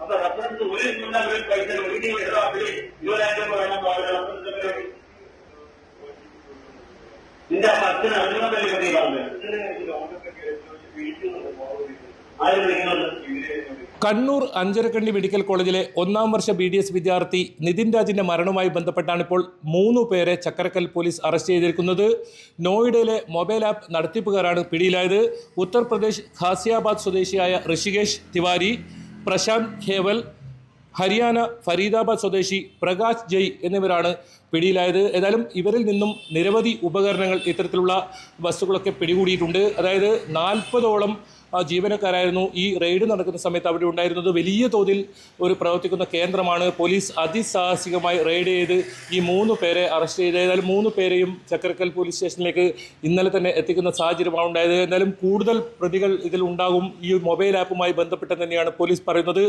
അപ്പൊ റഫറൻസ് ഒരു പൈസ വീട്ടിൽ വിടോ അവര് 20,000 വേണം നിന്റെ അച്ഛന് അതിനോടല്ലേ പതിവാണ് കണ്ണൂർ അഞ്ചരക്കണ്ടി മെഡിക്കൽ കോളേജിലെ 1ാം വർഷ BDS വിദ്യാർത്ഥി നിതിൻ രാജിന്റെ മരണവുമായി ബന്ധപ്പെട്ടാണ് ഇപ്പോൾ 3 പേരെ ചക്കരക്കൽ പോലീസ് അറസ്റ്റ് ചെയ്തിരിക്കുന്നത്. നോയിഡയിലെ മൊബൈൽ ആപ്പ് നടത്തിപ്പുകാരാണ് പിടിയിലായത്. ഉത്തർപ്രദേശ് ഖാസിയാബാദ് സ്വദേശിയായ ഋഷികേഷ് തിവാരി, പ്രശാന്ത് ഖേവൽ, ഹരിയാന ഫരീദാബാദ് സ്വദേശി പ്രകാശ് ജയ് എന്നിവരാണ് പിടിയിലായത്. ഏതായാലും ഇവരിൽ നിന്നും നിരവധി ഉപകരണങ്ങൾ, ഇത്തരത്തിലുള്ള വസ്തുക്കളൊക്കെ പിടികൂടിയിട്ടുണ്ട്. അതായത് 40ഓളം ജീവനക്കാരായിരുന്നു ഈ റെയ്ഡ് നടക്കുന്ന സമയത്ത് അവിടെ ഉണ്ടായിരുന്നത്. വലിയ തോതിൽ ഒരു പ്രവർത്തിക്കുന്ന കേന്ദ്രമാണ്. പോലീസ് അതിസാഹസികമായി റെയ്ഡ് ചെയ്ത് ഈ 3 പേരെ അറസ്റ്റ് ചെയ്ത് ഏതായാലും 3 പേരെയും ചക്കരക്കൽ പോലീസ് സ്റ്റേഷനിലേക്ക് ഇന്നലെ തന്നെ എത്തിക്കുന്ന സാഹചര്യമാണ് ഉണ്ടായത്. എന്തായാലും കൂടുതൽ പ്രതികൾ ഇതിൽ ഉണ്ടാകും. ഈ മൊബൈൽ ആപ്പുമായി ബന്ധപ്പെട്ട് തന്നെയാണ് പോലീസ് പറയുന്നത്.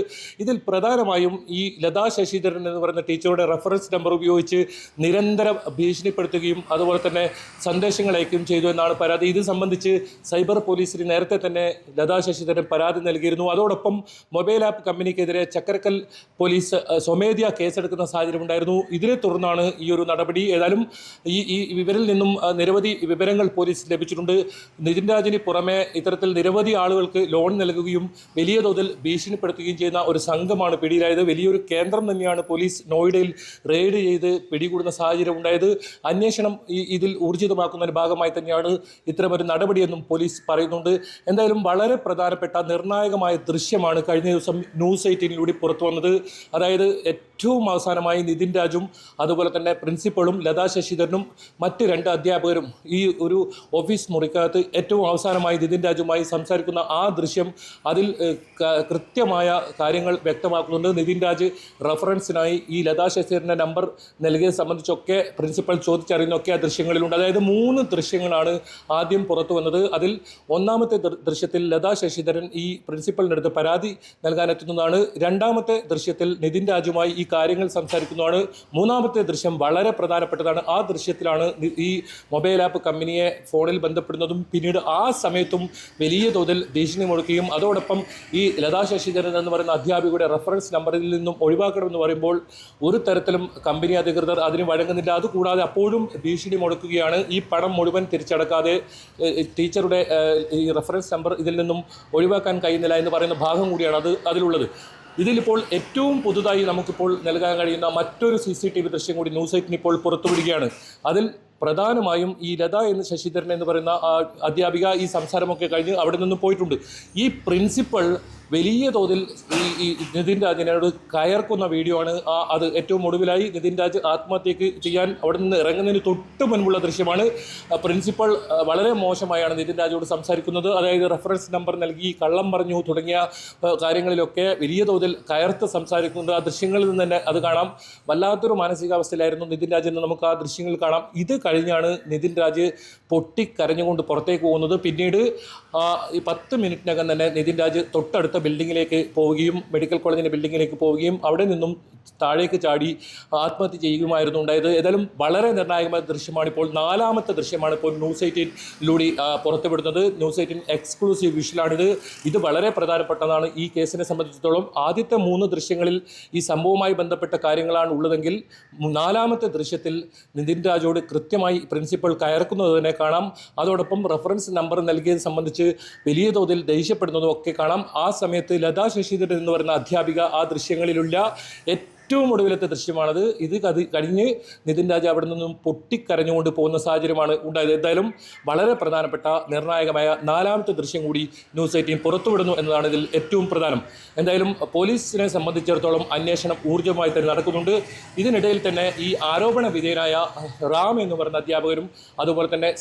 ഇതിൽ പ്രധാനമായും ഈ ലതാ ശശിധരൻ എന്ന് പറയുന്ന ടീച്ചറുടെ റെഫറൻസ് നമ്പർ ഉപയോഗിച്ച് നിരന്തരം ഭീഷണിപ്പെടുത്തുകയും അതുപോലെ തന്നെ സന്ദേശങ്ങൾ അയക്കുകയും ചെയ്തു എന്നാണ് പരാതി. ഇത് സംബന്ധിച്ച് സൈബർ പോലീസിന് നേരത്തെ തന്നെ ലതാ ശശിധരൻ പരാതി നൽകിയിരുന്നു. അതോടൊപ്പം മൊബൈൽ ആപ്പ് കമ്പനിക്കെതിരെ ചക്കരക്കൽ പോലീസ് സ്വമേധ്യാ കേസെടുക്കുന്ന സാഹചര്യം ഉണ്ടായിരുന്നു. ഇതിനെ തുടർന്നാണ് ഈ ഒരു നടപടി. ഏതായാലും ഇവരിൽ നിന്നും നിരവധി വിവരങ്ങൾ പോലീസ് ലഭിച്ചിട്ടുണ്ട്. നിതിൻ രാജിന് പുറമെ ഇത്തരത്തിൽ നിരവധി ആളുകൾക്ക് ലോൺ നൽകുകയും വലിയ തോതിൽ ഭീഷണിപ്പെടുത്തുകയും ചെയ്യുന്ന ഒരു സംഘമാണ് പിടിയിലായത്. വലിയൊരു കേന്ദ്രം തന്നെയാണ് പോലീസ് നോയിഡയിൽ റെയ്ഡ് ചെയ്ത് പിടികൂടുന്ന സാഹചര്യം ഉണ്ടായത്. അന്വേഷണം ഇതിൽ ഊർജിതമാക്കുന്നതിൻ്റെ ഭാഗമായി തന്നെയാണ് ഇത്തരമൊരു നടപടിയെന്നും പോലീസ് പറയുന്നുണ്ട്. എന്തായാലും വളരെ പ്രധാനപ്പെട്ട നിർണായകമായ ദൃശ്യമാണ് കഴിഞ്ഞ ദിവസം ന്യൂസ് 18 പുറത്തു വന്നത്. അതായത് ഏറ്റവും അവസാനമായി നിതിൻ രാജും അതുപോലെ തന്നെ പ്രിൻസിപ്പളും ലതാ ശശിധരനും മറ്റ് 2 അധ്യാപകരും ഈ ഒരു ഓഫീസ് മുറിക്കകത്ത് ഏറ്റവും അവസാനമായി നിതിൻ രാജുമായി സംസാരിക്കുന്ന ആ ദൃശ്യം അതിൽ കൃത്യമായ കാര്യങ്ങൾ വ്യക്തമാക്കുന്നുണ്ട്. നിതിൻ രാജ് റഫറൻസിനായി ഈ ലതാ ശശിധരൻ്റെ നമ്പർ നൽകിയത് സംബന്ധിച്ചൊക്കെ പ്രിൻസിപ്പൽ ചോദിച്ചറിയുന്നൊക്കെ ആ ദൃശ്യങ്ങളിലുണ്ട്. അതായത് 3 ദൃശ്യങ്ങളാണ് ആദ്യം പുറത്തു വന്നത്. അതിൽ 1ാമത്തെ ദൃശ്യത്തിൽ ലതാ ശശിധരൻ ഈ പ്രിൻസിപ്പലിനടുത്ത് പരാതി നൽകാനെത്തുന്നതാണ്. 2ാമത്തെ ദൃശ്യത്തിൽ നിതിൻ രാജുമായി ഈ കാര്യങ്ങൾ സംസാരിക്കുന്നതാണ്. 3ാമത്തെ ദൃശ്യം വളരെ പ്രധാനപ്പെട്ടതാണ്. ആ ദൃശ്യത്തിലാണ് ഈ മൊബൈൽ ആപ്പ് കമ്പനിയെ ഫോണിൽ ബന്ധപ്പെടുന്നതും പിന്നീട് ആ സമയത്തും വലിയ തോതിൽ ഭീഷണി മുഴക്കുകയും അതോടൊപ്പം ഈ ലതാ ശശിധരൻ എന്ന് പറയുന്ന അധ്യാപികയുടെ റെഫറൻസ് നമ്പറിൽ നിന്നും ഒഴിവാക്കണമെന്ന് പറയുമ്പോൾ ഒരു തരത്തിലും കമ്പനി അധികൃതർ അതിന് വഴങ്ങുന്നില്ല. അതുകൂടാതെ അപ്പോഴും ഭീഷണി മുഴക്കുകയാണ്. ഈ പണം മുഴുവൻ തിരിച്ചടക്കാതെ ടീച്ചറുടെ ഈ റെഫറൻസ് നമ്പർ ഇതിൽ നിന്നും ഒഴിവാക്കാൻ കഴിയുന്നില്ല എന്ന് പറയുന്ന ഭാഗം കൂടിയാണ് അതിലുള്ളത്. ഇതിലിപ്പോൾ ഏറ്റവും പുതുതായി നമുക്കിപ്പോൾ നൽകാൻ കഴിയുന്ന മറ്റൊരു CCTV ദൃശ്യം കൂടി ന്യൂസ് 18 ഇപ്പോൾ പുറത്തുവിടുകയാണ്. അതിൽ പ്രധാനമായും ഈ ലത എന്ന് ശശിധരൻ എന്ന് പറയുന്ന അധ്യാപിക ഈ സംസാരമൊക്കെ കഴിഞ്ഞ് അവിടെ നിന്ന് പോയിട്ടുണ്ട്. ഈ പ്രിൻസിപ്പൾ വലിയ തോതിൽ ഈ നിതിൻ രാജിനോട് കയർക്കുന്ന വീഡിയോ ആണ്. അത് ഏറ്റവും ഒടുവിലായി നിതിൻ രാജ് ആത്മഹത്യക്ക് ചെയ്യാൻ അവിടെ നിന്ന് ഇറങ്ങുന്നതിന് തൊട്ട് മുൻപുള്ള ദൃശ്യമാണ്. പ്രിൻസിപ്പൾ വളരെ മോശമായാണ് നിതിൻ രാജോട് സംസാരിക്കുന്നത്. അതായത് റെഫറൻസ് നമ്പർ നൽകി കള്ളം പറഞ്ഞു തുടങ്ങിയ കാര്യങ്ങളിലൊക്കെ വലിയ തോതിൽ കയർത്ത് സംസാരിക്കുന്നുണ്ട്. ആ ദൃശ്യങ്ങളിൽ നിന്ന് തന്നെ അത് കാണാം. വല്ലാത്തൊരു മാനസികാവസ്ഥയിലായിരുന്നു നിതിൻ രാജ് എന്ന് നമുക്ക് ആ ദൃശ്യങ്ങൾ കാണാം. ഇത് കഴിഞ്ഞാണ് നിതിൻ രാജ് പൊട്ടിക്കരഞ്ഞുകൊണ്ട് പുറത്തേക്ക് പോകുന്നത്. പിന്നീട് ഈ 10 മിനിറ്റിനകം തന്നെ നിതിൻ രാജ് തൊട്ടടുത്ത ബിൽഡിങ്ങിലേക്ക് പോവുകയും മെഡിക്കൽ കോളേജിൻ്റെ ബിൽഡിങ്ങിലേക്ക് പോവുകയും അവിടെ നിന്നും താഴേക്ക് ചാടി ആത്മഹത്യ ചെയ്യുകയുമായിരുന്നു ഉണ്ടായത്. ഏതായാലും വളരെ നിർണായകമായ ദൃശ്യമാണ് ഇപ്പോൾ 4ാമത്തെ ദൃശ്യമാണ് ഇപ്പോൾ ന്യൂസ് 18 പുറത്തുവിടുന്നത്. ന്യൂസ് 18 എക്സ്ക്ലൂസീവ് വിഷ്വലാണിത്. ഇത് വളരെ പ്രധാനപ്പെട്ടതാണ് ഈ കേസിനെ സംബന്ധിച്ചിടത്തോളം. ആദ്യത്തെ 3 ദൃശ്യങ്ങളിൽ ഈ സംഭവവുമായി ബന്ധപ്പെട്ട കാര്യങ്ങളാണ് ഉള്ളതെങ്കിൽ 4ാമത്തെ ദൃശ്യത്തിൽ നിതിൻ രാജോട് കൃത്യമായി പ്രിൻസിപ്പൽ കയർക്കുന്നത് തന്നെ കാണാം. അതോടൊപ്പം റെഫറൻസ് നമ്പർ നൽകിയത് സംബന്ധിച്ച് വലിയ തോതിൽ ദേഷ്യപ്പെടുന്നതും ഒക്കെ കാണാം. ആ സമയത്ത് ലതാ ശശിധരൻ എന്ന് പറയുന്ന അധ്യാപിക ആ ദൃശ്യങ്ങളിലുള്ള ഏറ്റവും ഒടുവിലത്തെ ദൃശ്യമാണത്. ഇത് കഴിഞ്ഞ് നിതിൻ രാജ് അവിടെ നിന്നും പൊട്ടിക്കരഞ്ഞുകൊണ്ട് പോകുന്ന സാഹചര്യമാണ് ഉണ്ടായത്. എന്തായാലും വളരെ പ്രധാനപ്പെട്ട നിർണായകമായ 4ാമത്തെ ദൃശ്യം കൂടി ന്യൂസ് 18 പുറത്തുവിടുന്നു എന്നതാണ് ഇതിൽ ഏറ്റവും പ്രധാനം. എന്തായാലും പോലീസിനെ സംബന്ധിച്ചിടത്തോളം അന്വേഷണം ഊർജ്ജമായി തന്നെ നടക്കുന്നുണ്ട്. ഇതിനിടയിൽ തന്നെ ഈ ആരോപണ വിധേയനായ റാം എന്ന് പറയുന്ന അധ്യാപകരും അതുപോലെ തന്നെ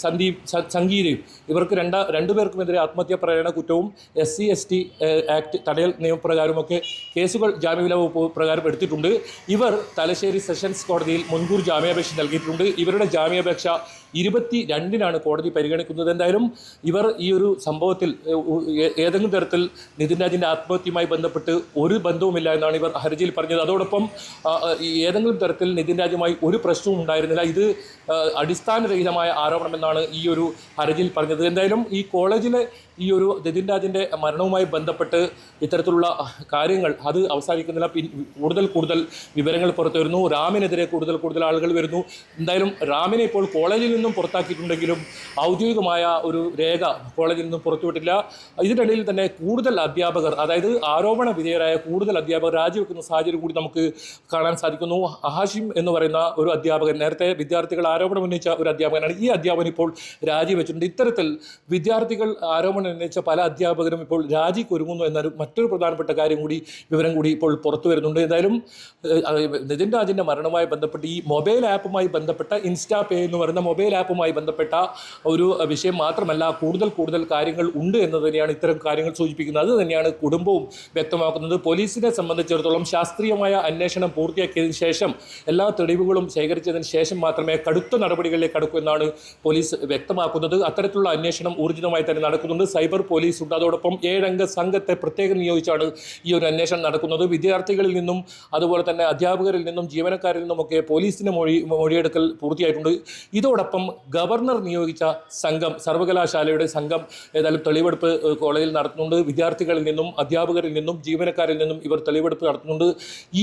സംഗീതയും ഇവർക്ക് രണ്ടുപേർക്കുമെതിരെ ആത്മഹത്യാ പ്രേരണ കുറ്റവും SC/ST ആക്ട് തടയൽ നിയമപ്രകാരമൊക്കെ കേസുകൾ ജാമ്യവില വകുപ്പ് പ്രകാരം എടുത്തിട്ടുണ്ട്. ഇവർ തലശ്ശേരി സെഷൻസ് കോടതിയിൽ മുൻകൂർ ജാമ്യാപേക്ഷ നൽകിയിട്ടുണ്ട്. ഇവരുടെ ജാമ്യാപേക്ഷ 22-നാണ് കോടതി പരിഗണിക്കുന്നത്. എന്തായാലും ഇവർ ഈ ഒരു സംഭവത്തിൽ ഏതെങ്കിലും തരത്തിൽ നിതിൻ രാജിൻ്റെ ആത്മഹത്യയുമായി ബന്ധപ്പെട്ട് ഒരു ബന്ധവുമില്ല എന്നാണ് ഇവർ ഹർജിയിൽ പറഞ്ഞത്. അതോടൊപ്പം ഏതെങ്കിലും തരത്തിൽ നിതിൻ രാജുമായി ഒരു പ്രശ്നവും ഉണ്ടായിരുന്നില്ല. ഇത് അടിസ്ഥാനരഹിതമായ ആരോപണമെന്നാണ് ഈ ഒരു ഹർജിയിൽ പറഞ്ഞത്. എന്തായാലും ഈ കോളേജിലെ ഈ ഒരു നിതിൻ രാജിൻ്റെ മരണവുമായി ബന്ധപ്പെട്ട് ഇത്തരത്തിലുള്ള കാര്യങ്ങൾ അത് അവസാനിക്കുന്നില്ല. കൂടുതൽ വിവരങ്ങൾ പുറത്തു വരുന്നു. റാമിനെതിരെ കൂടുതൽ ആളുകൾ വരുന്നു. എന്തായാലും റാമിനെ ഇപ്പോൾ കോളേജിൽ നിന്നും പുറത്താക്കിയിട്ടുണ്ടെങ്കിലും ഔദ്യോഗികമായ ഒരു രേഖ കോളേജിൽ നിന്നും പുറത്തുവിട്ടില്ല. ഇതിനിടയിൽ തന്നെ കൂടുതൽ അധ്യാപകർ, അതായത് ആരോപണ വിധേയരായ കൂടുതൽ അധ്യാപകർ രാജിവെക്കുന്ന സാഹചര്യം കൂടി നമുക്ക് കാണാൻ സാധിക്കുന്നു. ഹാഷിം എന്ന് പറയുന്ന ഒരു അധ്യാപകൻ, നേരത്തെ വിദ്യാർത്ഥികൾ ആരോപണം ഉന്നയിച്ച ഒരു അധ്യാപകനാണ്. ഈ അധ്യാപകൻ ഇപ്പോൾ രാജിവെച്ചിട്ടുണ്ട്. ഇത്തരത്തിൽ വിദ്യാർത്ഥികൾ ആരോപണം ഉന്നയിച്ച പല അധ്യാപകരും ഇപ്പോൾ രാജിക്കൊരുങ്ങുന്നു എന്നൊരു മറ്റൊരു പ്രധാനപ്പെട്ട വിവരം കൂടി ഇപ്പോൾ പുറത്തു വരുന്നുണ്ട്. എന്തായാലും നിതിൻ രാജിൻ്റെ മരണവുമായി ബന്ധപ്പെട്ട് ഈ മൊബൈൽ ആപ്പുമായി ബന്ധപ്പെട്ട ഇൻസ്റ്റാ പേ എന്ന് പറയുന്ന മൊബൈൽ ആപ്പുമായി ബന്ധപ്പെട്ട ഒരു വിഷയം മാത്രമല്ല, കൂടുതൽ കാര്യങ്ങൾ ഉണ്ട് എന്ന് തന്നെയാണ് ഇത്തരം കാര്യങ്ങൾ സൂചിപ്പിക്കുന്നത്. അത് തന്നെയാണ് കുടുംബവും വ്യക്തമാക്കുന്നത്. പോലീസിനെ സംബന്ധിച്ചിടത്തോളം ശാസ്ത്രീയമായ അന്വേഷണം പൂർത്തിയാക്കിയതിനു ശേഷം എല്ലാ തെളിവുകളും ശേഖരിച്ചതിന് ശേഷം മാത്രമേ കടുത്ത നടപടികളിലേക്ക് കടക്കൂ എന്നാണ് പോലീസ് വ്യക്തമാക്കുന്നത്. അത്തരത്തിലുള്ള അന്വേഷണം ഊർജിതമായി തന്നെ നടക്കുന്നുണ്ട്. സൈബർ പോലീസ് ഉണ്ട്. അതോടൊപ്പം 7-അംഗ സംഘത്തെ പ്രത്യേകം നിയോഗിച്ചാണ് ഈ ഒരു അന്വേഷണം നടക്കുന്നത്. വിദ്യാർത്ഥികളിൽ നിന്നും അതുപോലെ തന്നെ അധ്യാപകരിൽ നിന്നും ജീവനക്കാരിൽ നിന്നുമൊക്കെ പോലീസിൻ്റെ മൊഴിയെടുക്കൽ പൂർത്തിയായിട്ടുണ്ട്. ഇതോടൊപ്പം ഗവർണർ നിയോഗിച്ച സംഘം, സർവകലാശാലയുടെ സംഘം ഏതായാലും തെളിവെടുപ്പ് കോളേജിൽ നടത്തുന്നുണ്ട്. വിദ്യാർത്ഥികളിൽ നിന്നും അധ്യാപകരിൽ നിന്നും ജീവനക്കാരിൽ നിന്നും ഇവർ തെളിവെടുപ്പ് നടത്തുന്നുണ്ട്.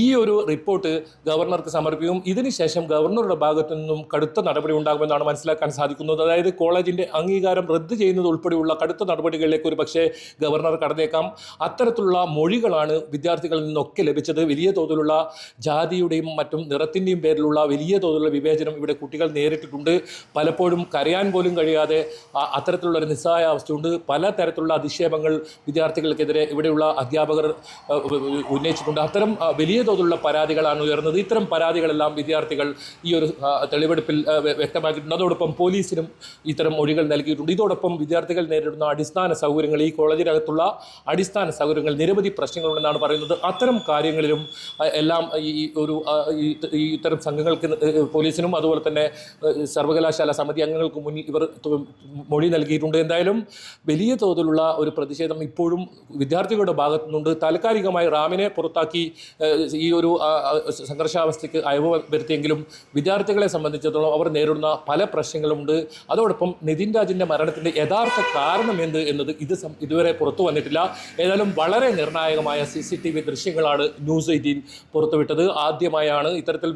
ഈ ഒരു റിപ്പോർട്ട് ഗവർണർക്ക് സമർപ്പിക്കും. ഇതിനുശേഷം ഗവർണറുടെ ഭാഗത്തു നിന്നും കടുത്ത നടപടി ഉണ്ടാകുമെന്നാണ് മനസ്സിലാക്കാൻ സാധിക്കുന്നത്. അതായത് കോളേജിൻ്റെ അംഗീകാരം റദ്ദ് ചെയ്യുന്നത് ഉൾപ്പെടെയുള്ള കടുത്ത നടപടികളിലേക്ക് ഒരു പക്ഷേ ഗവർണർ കടന്നേക്കാം. അത്തരത്തിലുള്ള മൊഴികളാണ് വിദ്യാർത്ഥികളിൽ നിന്നൊക്കെ ലഭിച്ചത്. വലിയ തോതിലുള്ള ജാതിയുടെയും മറ്റും നിറത്തിൻ്റെയും പേരിലുള്ള വലിയ തോതിലുള്ള വിവേചനം ഇവിടെ കുട്ടികൾ നേരിട്ടിട്ടുണ്ട്. പലപ്പോഴും കരയാൻ പോലും കഴിയാതെ അത്തരത്തിലുള്ളൊരു നിസ്സഹായ അവസ്ഥയുണ്ട്. പല തരത്തിലുള്ള അധിക്ഷേപങ്ങൾ വിദ്യാർത്ഥികൾക്കെതിരെ ഇവിടെയുള്ള അധ്യാപകർ ഉന്നയിച്ചിട്ടുണ്ട്. അത്തരം വലിയ തോതിലുള്ള പരാതികളാണ് ഉയർന്നത്. ഇത്തരം പരാതികളെല്ലാം വിദ്യാർത്ഥികൾ ഈ ഒരു തെളിവെടുപ്പിൽ വ്യക്തമാക്കിയിട്ടുണ്ട്. അതോടൊപ്പം പോലീസിനും ഇത്തരം മൊഴികൾ നൽകിയിട്ടുണ്ട്. ഇതോടൊപ്പം വിദ്യാർത്ഥികൾ നേരിടുന്ന അടിസ്ഥാന സൗകര്യങ്ങൾ, ഈ കോളേജിനകത്തുള്ള അടിസ്ഥാന സൗകര്യങ്ങൾ, നിരവധി പ്രശ്നങ്ങളുണ്ടെന്നാണ് പറയുന്നത്. അത്തരം കാര്യങ്ങളിലും എല്ലാം ഇത്തരം സംഘങ്ങൾക്ക്, പോലീസിനും അതുപോലെ തന്നെ സർവകലാശാല സമിതി അംഗങ്ങൾക്ക് മുന്നിൽ ഇവർ മൊഴി നൽകിയിട്ടുണ്ട്. എന്തായാലും വലിയ തോതിലുള്ള ഒരു പ്രതിഷേധം ഇപ്പോഴും വിദ്യാർത്ഥികളുടെ ഭാഗത്തു നിന്നുണ്ട്. താൽക്കാലികമായി റാമിനെ പുറത്താക്കി ഈ ഒരു സംഘർഷാവസ്ഥയ്ക്ക് അയവ് വരുത്തിയെങ്കിലും വിദ്യാർത്ഥികളെ സംബന്ധിച്ചിടത്തോളം അവർ നേരിടുന്ന പല പ്രശ്നങ്ങളുമുണ്ട്. അതോടൊപ്പം നിതിൻ രാജിൻ്റെ മരണത്തിൻ്റെ യഥാർത്ഥ കാരണം എന്ത് എന്നത് ഇതുവരെ പുറത്തു വന്നിട്ടില്ല. ഏതായാലും വളരെ നിർണായകമായ CCTV ദൃശ്യങ്ങളാണ് News 18 പുറത്തുവിട്ടത്. ആദ്യമായാണ് ഇത്തരത്തിൽ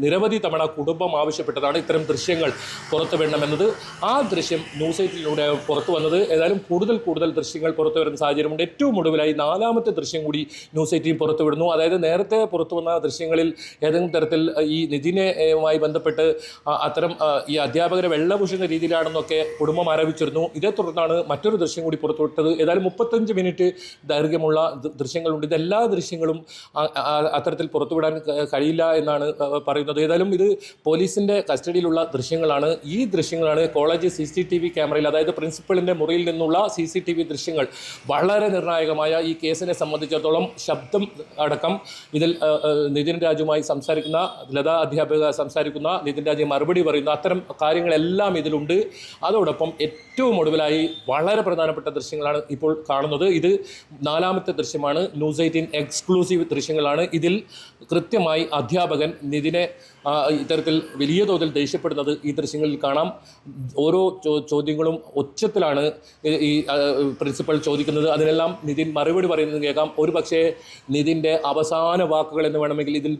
നിരവധി തവണ കുടുംബം ആവശ്യപ്പെട്ടതാണ് ഇത്തരം ദൃശ്യങ്ങൾ പുറത്തു വിടണമെന്നത്. ആ ദൃശ്യം News 18-ലൂടെ പുറത്തു വന്നത്. ഏതായാലും കൂടുതൽ ദൃശ്യങ്ങൾ പുറത്തു വരുന്ന സാഹചര്യമുണ്ട്. ഏറ്റവും ഒടുവിലായി 4-ാമത്തെ ദൃശ്യം കൂടി News 18 പുറത്തുവിടുന്നു. അതായത് നേരത്തെ പുറത്തു വന്ന ദൃശ്യങ്ങളിൽ ഏതെങ്കിലും തരത്തിൽ ഈ നിതിനുമായി ബന്ധപ്പെട്ട് അത്തരം ഈ അധ്യാപകരെ വെള്ളപൂശുന്ന രീതിയിലാണെന്നൊക്കെ കുടുംബം ആരോപിച്ചിരുന്നു. ഇതേ തുടർന്നാണ് മറ്റൊരു ദൃശ്യം കൂടി പുറത്തുവിട്ടത്. ഏതായാലും 35 മിനിറ്റ് ദൈർഘ്യമുള്ള ദൃശ്യങ്ങളുണ്ട്. ഇതെല്ലാ ദൃശ്യങ്ങളും അത്തരത്തിൽ പുറത്തുവിടാൻ കഴിയില്ല എന്നാണ് പറയുന്നത്. ഏതായാലും ഇത് പോലീസിൻ്റെ കസ്റ്റഡിയിലുള്ള ദൃശ്യങ്ങളാണ്. ഈ ദൃശ്യങ്ങളാണ് കോളേജ് CCTV ക്യാമറയിൽ, അതായത് പ്രിൻസിപ്പളിൻ്റെ മുറിയിൽ നിന്നുള്ള CCTV ദൃശ്യങ്ങൾ വളരെ നിർണായകമായ ഈ കേസിനെ സംബന്ധിച്ചിടത്തോളം ശബ്ദം അടക്കം ഇതിൽ നിതിൻ രാജുമായി സംസാരിക്കുന്ന, ലതാ അധ്യാപിക സംസാരിക്കുന്ന, നിതിൻ രാജു മറുപടി പറയുന്ന അത്തരം കാര്യങ്ങളെല്ലാം ഇതിലുണ്ട്. അതോടൊപ്പം ഏറ്റവും ഒടുവിലായി വളരെ പ്രധാനപ്പെട്ട ദൃശ്യങ്ങളാണ് ഇപ്പോൾ കാണുന്നത്. ഇത് 4-ാമത്തെ ദൃശ്യമാണ്. News 18 എക്സ്ക്ലൂസീവ് ദൃശ്യങ്ങളാണ്. ഇതിൽ കൃത്യമായി അധ്യാപകൻ നിതിനെ ഇത്തരത്തിൽ വലിയ തോതിൽ ദേഷ്യപ്പെടുന്നത് ഈ ദൃശ്യങ്ങളിൽ കാണാം. ഓരോ ചോദ്യങ്ങളും ഉച്ചത്തിലാണ് ഈ പ്രിൻസിപ്പൽ ചോദിക്കുന്നത്. അതിനെല്ലാം നിതിൻ മറുപടി പറയുന്നത് കേൾക്കാം. ഒരു പക്ഷേ നിതിൻ്റെ അവസാന വാക്കുകൾ എന്ന് വേണമെങ്കിൽ ഇതിൽ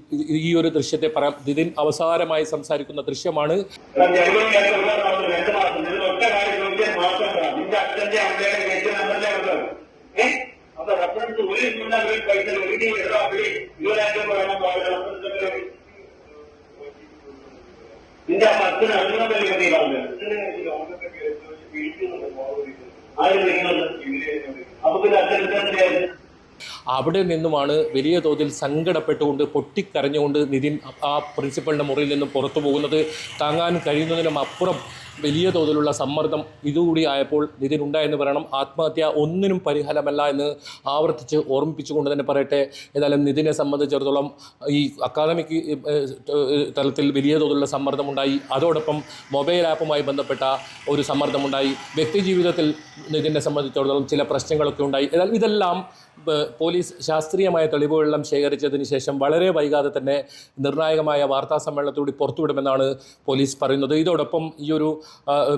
ഈ ഒരു ദൃശ്യത്തെ പറയാം. നിതിൻ അവസാനമായി സംസാരിക്കുന്ന ദൃശ്യമാണ്. അപ്പൊ റഫറൻസ് ഒരു പൈസ ഒഴുകി അപ്പടി 20,000 വേണം. നിന്റെ അച്ഛന് അഭിനന്ദ ഗതിയിലാണ് അപ്പൊ പിന്നെ അച്ഛൻ അവിടെ നിന്നുമാണ് വലിയ തോതിൽ സങ്കടപ്പെട്ടുകൊണ്ട് പൊട്ടിക്കരഞ്ഞുകൊണ്ട് നിതിൻ ആ പ്രിൻസിപ്പളിൻ്റെ മുറിയിൽ നിന്നും പുറത്തു പോകുന്നത്. താങ്ങാൻ കഴിയുന്നതിനും അപ്പുറം വലിയ തോതിലുള്ള സമ്മർദ്ദം ഇതുകൂടി ആയപ്പോൾ നിതിൻ ഉണ്ടായെന്ന് പറയണം. ആത്മഹത്യ ഒന്നിനും പരിഹാരമല്ല എന്ന് ആവർത്തിച്ച് ഓർമ്മിപ്പിച്ചുകൊണ്ട് തന്നെ പറയട്ടെ. ഏതായാലും നിതിനെ സംബന്ധിച്ചിടത്തോളം ഈ അക്കാദമിക് തലത്തിൽ വലിയ തോതിലുള്ള സമ്മർദ്ദമുണ്ടായി. അതോടൊപ്പം മൊബൈൽ ആപ്പുമായി ബന്ധപ്പെട്ട ഒരു സമ്മർദ്ദമുണ്ടായി. വ്യക്തിജീവിതത്തിൽ നിതിനെ സംബന്ധിച്ചിടത്തോളം ചില പ്രശ്നങ്ങളൊക്കെ ഉണ്ടായി. ഏതായാലും ഇതെല്ലാം പോലീസ് ശാസ്ത്രീയമായ തെളിവുകളെല്ലാം ശേഖരിച്ചതിന് ശേഷം വളരെ വൈകാതെ തന്നെ നിർണായകമായ വാർത്താ സമ്മേളനത്തോടെ പുറത്തുവിടുമെന്നാണ് പോലീസ് പറയുന്നത്. ഇതോടൊപ്പം ഈ ഒരു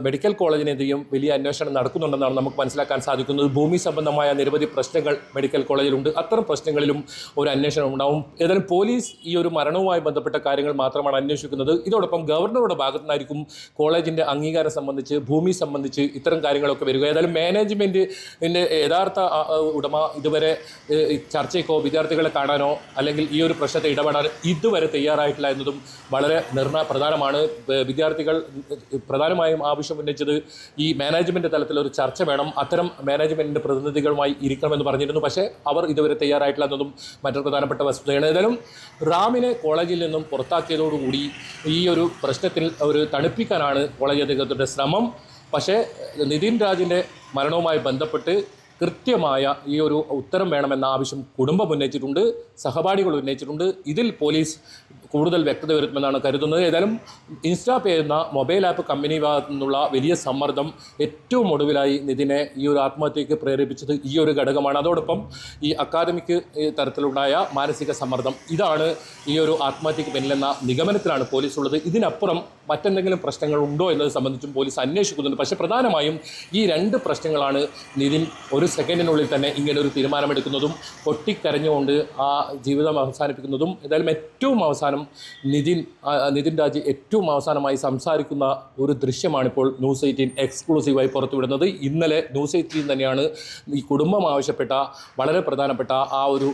മെഡിക്കൽ കോളേജിനെതിരെയും വലിയ അന്വേഷണം നടക്കുന്നുണ്ടെന്നാണ് നമുക്ക് മനസ്സിലാക്കാൻ സാധിക്കുന്നത്. ഭൂമി സംബന്ധമായ നിരവധി പ്രശ്നങ്ങൾ മെഡിക്കൽ കോളേജിലുണ്ട്. അത്തരം പ്രശ്നങ്ങളിലും ഒരു അന്വേഷണം ഉണ്ടാവും. ഏതായാലും പോലീസ് ഈ ഒരു മരണവുമായി ബന്ധപ്പെട്ട കാര്യങ്ങൾ മാത്രമാണ് അന്വേഷിക്കുന്നത്. ഇതോടൊപ്പം ഗവർണറുടെ ഭാഗത്തുനിന്നായിരിക്കും കോളേജിൻ്റെ അംഗീകാരം സംബന്ധിച്ച്, ഭൂമി സംബന്ധിച്ച് ഇത്തരം കാര്യങ്ങളൊക്കെ വരിക. ഏതായാലും മാനേജ്മെൻറ്റിൻ്റെ യഥാർത്ഥ ഉടമ ഇതുവരെ ചർച്ചയ്ക്കോ വിദ്യാർത്ഥികളെ കാണാനോ അല്ലെങ്കിൽ ഈ ഒരു പ്രശ്നത്തെ ഇടപെടാൻ ഇതുവരെ തയ്യാറായിട്ടില്ല എന്നതും വളരെ പ്രധാനമാണ്. വിദ്യാർത്ഥികൾ പ്രധാനമായും ആവശ്യം ഉന്നയിച്ചത് ഈ മാനേജ്മെൻറ്റ് തലത്തിലൊരു ചർച്ച വേണം, അത്തരം മാനേജ്മെൻറ്റിൻ്റെ പ്രതിനിധികളുമായി ഇരിക്കണമെന്ന് പറഞ്ഞിരുന്നു. പക്ഷേ അവർ ഇതുവരെ തയ്യാറായിട്ടില്ല എന്നതും മറ്റൊരു പ്രധാനപ്പെട്ട വസ്തുതയാണ്. ഏതായാലും റാമിനെ കോളേജിൽ നിന്നും പുറത്താക്കിയതോടുകൂടി ഈ ഒരു പ്രശ്നത്തിൽ ഒരു തണുപ്പിക്കാനാണ് കോളേജ് അധികൃതരുടെ ശ്രമം. പക്ഷേ നിതിൻ രാജിൻ്റെ മരണവുമായി ബന്ധപ്പെട്ട് കൃത്യമായ ഈ ഒരു ഉത്തരം വേണമെന്ന ആവശ്യം കുടുംബം ഉന്നയിച്ചിട്ടുണ്ട്, സഹപാഠികൾ ഉന്നയിച്ചിട്ടുണ്ട്. ഇതിൽ പോലീസ് കൂടുതൽ വ്യക്തത വരുത്തുമെന്നാണ് കരുതുന്നത്. ഏതായാലും ഇൻസ്റ്റാപേ എന്ന മൊബൈൽ ആപ്പ് കമ്പനി ഭാഗത്തു നിന്നുള്ള വലിയ സമ്മർദ്ദം ഏറ്റവും ഒടുവിലായി നിതിനെ ഈ ഒരു ആത്മഹത്യയ്ക്ക് പ്രേരിപ്പിച്ചത് ഈ ഒരു ഘടകമാണ്. അതോടൊപ്പം ഈ അക്കാദമിക് തരത്തിലുണ്ടായ മാനസിക സമ്മർദ്ദം, ഇതാണ് ഈ ഒരു ആത്മഹത്യയ്ക്ക് പിന്നിലെന്ന നിഗമനത്തിലാണ് പോലീസ് ഉള്ളത്. ഇതിനപ്പുറം മറ്റെന്തെങ്കിലും പ്രശ്നങ്ങൾ ഉണ്ടോ എന്നത് സംബന്ധിച്ചും പോലീസ് അന്വേഷിക്കുന്നുണ്ട്. പക്ഷേ പ്രധാനമായും ഈ രണ്ട് പ്രശ്നങ്ങളാണ് നിതിൻ ഒരു സെക്കൻഡിനുള്ളിൽ തന്നെ ഇങ്ങനെ ഒരു തീരുമാനമെടുക്കുന്നതും പൊട്ടിക്കരഞ്ഞുകൊണ്ട് ആ ജീവിതം അവസാനിപ്പിക്കുന്നതും. ഏതായാലും ഏറ്റവും അവസാനം നിതിൻ രാജ് ഏറ്റവും അവസാനമായി സംസാരിക്കുന്ന ഒരു ദൃശ്യമാണിപ്പോൾ ന്യൂസ് 18 എക്സ്ക്ലൂസീവായി പുറത്തുവിടുന്നത്. ഇന്നലെ ന്യൂസ് 18 തന്നെയാണ് ഈ കുടുംബം ആവശ്യപ്പെട്ട വളരെ പ്രധാനപ്പെട്ട ആ ഒരു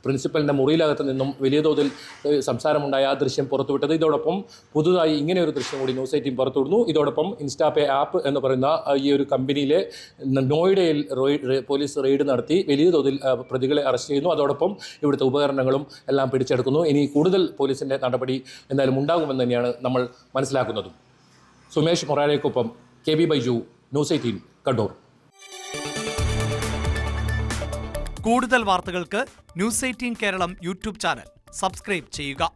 പ്രിൻസിപ്പലിൻ്റെ മുറിയിലകത്ത് നിന്നും വലിയ തോതിൽ സംസാരമുണ്ടായ ആ ദൃശ്യം പുറത്തുവിട്ടത്. ഇതോടൊപ്പം പുതുതായി ഇങ്ങനെ ഒരു ദൃശ്യം കൂടി ന്യൂസ് 18 പുറത്തുവിടുന്നു. ഇതോടൊപ്പം ഇൻസ്റ്റാപേ ആപ്പ് എന്ന് പറയുന്ന ഈ ഒരു കമ്പനിയിലെ നോയിഡയിൽ പോലീസ് റെയ്ഡ് നടത്തി വലിയ തോതിൽ പ്രതികളെ അറസ്റ്റ് ചെയ്യുന്നു. അതോടൊപ്പം ഇവിടുത്തെ ഉപകരണങ്ങളും എല്ലാം പിടിച്ചെടുക്കുന്നു. ഇനി കൂടുതൽ പോലീസിൻ്റെ നടപടി എന്തായാലും ഉണ്ടാകുമെന്ന് തന്നെയാണ് നമ്മൾ മനസ്സിലാക്കുന്നത്. സുമേഷ് മൊറാലയ്ക്കൊപ്പം KB ബൈജു, ന്യൂസ് 18 കണ്ണൂർ. കൂടുതൽ വാർത്തകൾക്ക് news 18 Keralam YouTube channel subscribe ചെയ്യുക.